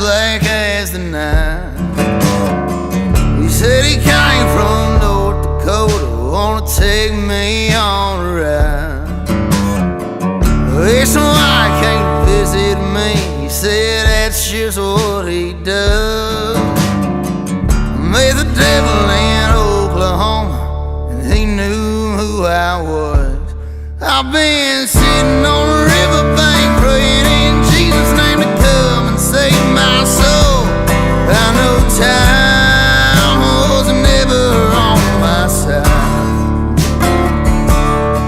black as the night. He said he came from North Dakota, wanna take me on a ride. It's why he came to visit me. He said that's just what he does. Met the devil in Oklahoma, and he knew who I was. I've been sitting on the riverbank praying in Jesus' name to come and save my soul. I know time was never on my side,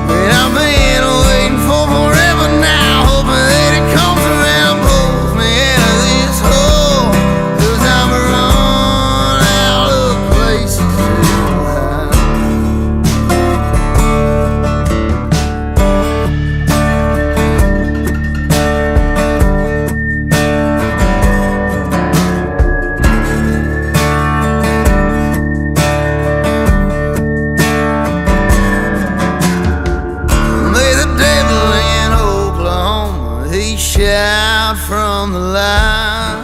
but I've been waiting for forever now, hoping that it comes around, pulls me out of this hole, 'cause I've run out of places to hide. Shout from the line.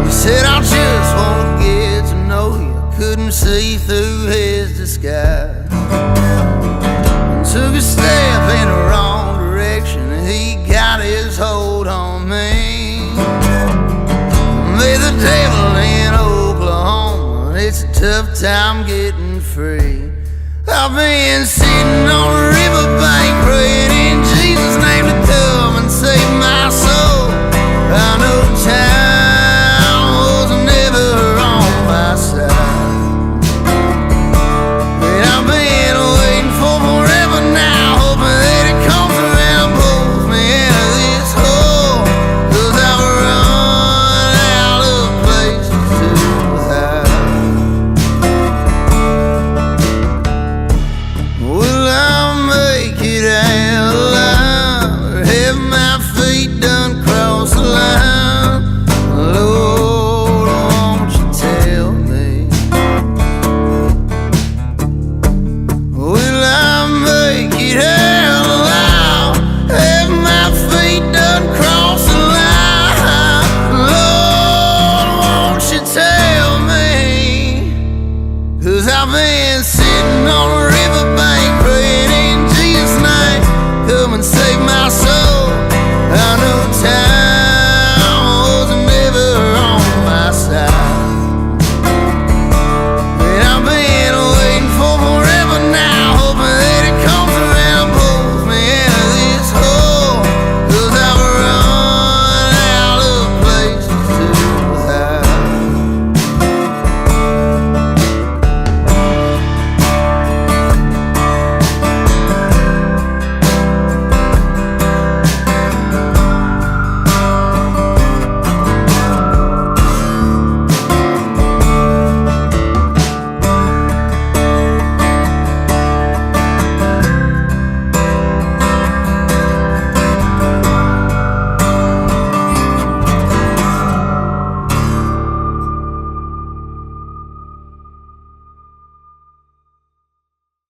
He said, I just want to get to know you. Couldn't see through his disguise. Took a step in the wrong direction, and he got his hold on me. Met the devil in Oklahoma, and it's a tough time getting free. I've been